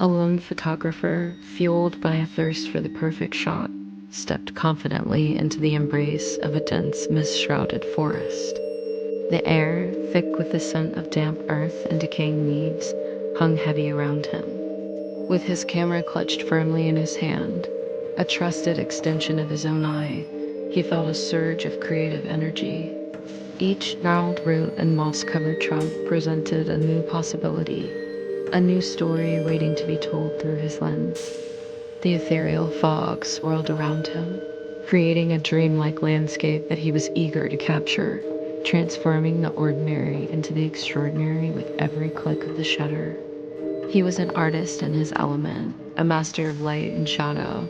A lone photographer, fueled by a thirst for the perfect shot, stepped confidently into the embrace of a dense, mist-shrouded forest. The air, thick with the scent of damp earth and decaying leaves, hung heavy around him. With his camera clutched firmly in his hand, a trusted extension of his own eye, he felt a surge of creative energy. Each gnarled root and moss-covered trunk presented a new possibility, a new story waiting to be told through his lens. The ethereal fog swirled around him, creating a dreamlike landscape that he was eager to capture, transforming the ordinary into the extraordinary with every click of the shutter. He was an artist in his element, a master of light and shadow,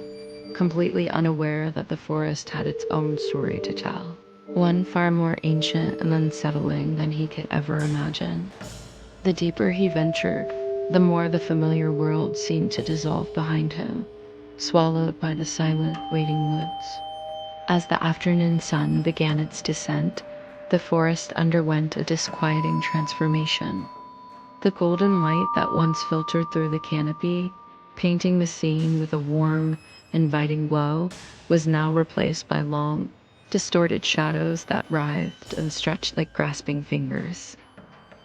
completely unaware that the forest had its own story to tell, one far more ancient and unsettling than he could ever imagine. The deeper he ventured, the more the familiar world seemed to dissolve behind him, swallowed by the silent, waiting woods. As the afternoon sun began its descent, the forest underwent a disquieting transformation. The golden light that once filtered through the canopy, painting the scene with a warm, inviting glow, was now replaced by long, distorted shadows that writhed and stretched like grasping fingers.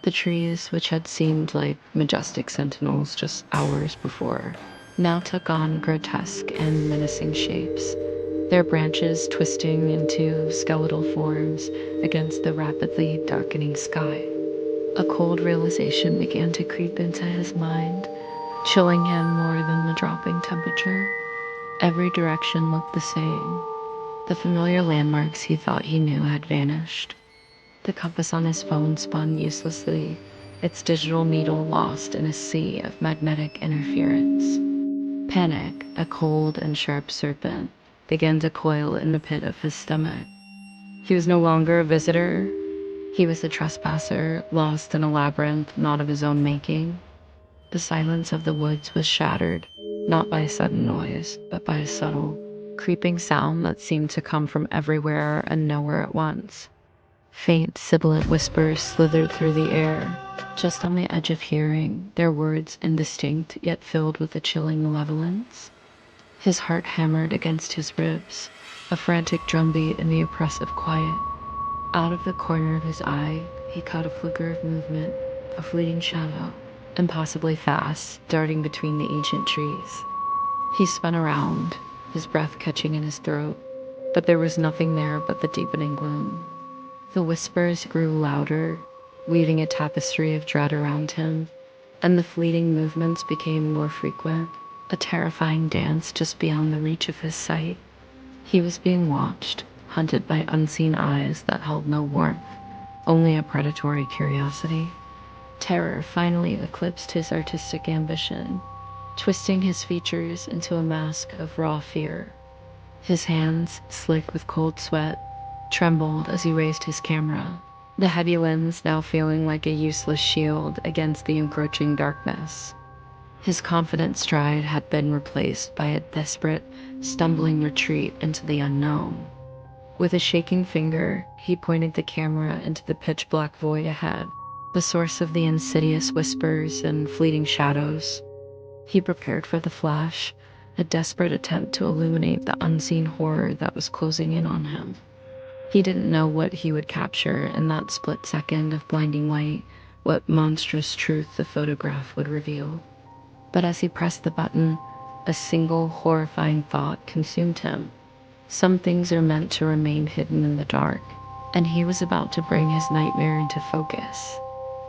The trees, which had seemed like majestic sentinels just hours before, now took on grotesque and menacing shapes, their branches twisting into skeletal forms against the rapidly darkening sky. A cold realization began to creep into his mind, chilling him more than the dropping temperature. Every direction looked the same. The familiar landmarks he thought he knew had vanished. The compass on his phone spun uselessly, its digital needle lost in a sea of magnetic interference. Panic, a cold and sharp serpent, began to coil in the pit of his stomach. He was no longer a visitor. He was a trespasser, lost in a labyrinth not of his own making. The silence of the woods was shattered, not by a sudden noise, but by a subtle, creeping sound that seemed to come from everywhere and nowhere at once. Faint, sibilant whispers slithered through the air, just on the edge of hearing, their words indistinct yet filled with a chilling malevolence. His heart hammered against his ribs, a frantic drumbeat in the oppressive quiet. Out of the corner of his eye, he caught a flicker of movement, a fleeting shadow, impossibly fast, darting between the ancient trees. He spun around, his breath catching in his throat, but there was nothing there but the deepening gloom. The whispers grew louder, weaving a tapestry of dread around him, and the fleeting movements became more frequent, a terrifying dance just beyond the reach of his sight. He was being watched, hunted by unseen eyes that held no warmth, only a predatory curiosity. Terror finally eclipsed his artistic ambition, twisting his features into a mask of raw fear. His hands, slick with cold sweat, trembled as he raised his camera, the heavy lens now feeling like a useless shield against the encroaching darkness. His confident stride had been replaced by a desperate, stumbling retreat into the unknown. With a shaking finger, he pointed the camera into the pitch-black void ahead, the source of the insidious whispers and fleeting shadows. He prepared for the flash, a desperate attempt to illuminate the unseen horror that was closing in on him. He didn't know what he would capture in that split second of blinding light, what monstrous truth the photograph would reveal. But as he pressed the button, a single horrifying thought consumed him. Some things are meant to remain hidden in the dark, and he was about to bring his nightmare into focus.